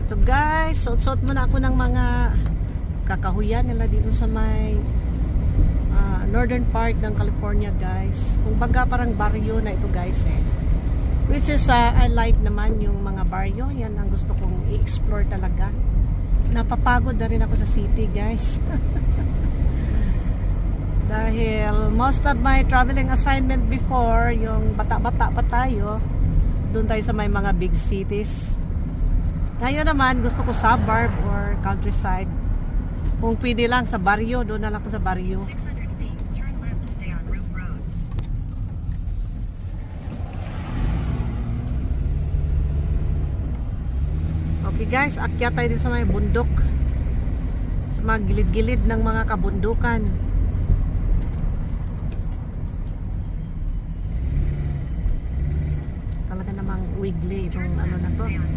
So guys, suot-suot muna ako ng mga kakahuyan nila dito sa may northern part ng California guys. Kung baga parang baryo na ito guys eh. Which is I like naman yung mga baryo. Yan ang gusto kong i-explore talaga. Napapagod na rin ako sa city guys. Dahil most of my traveling assignment before, yung bata-bata pa tayo, doon tayo sa may mga big cities. Ngayon naman, gusto ko suburb or countryside. Kung pwede lang sa baryo, doon na lang ako sa baryo. 600 feet, turn left to stay on Route Road. Okay guys, akyat tayo din sa may bundok. Sa mga gilid-gilid ng mga kabundukan. Talaga namang wiggly itong ano na to.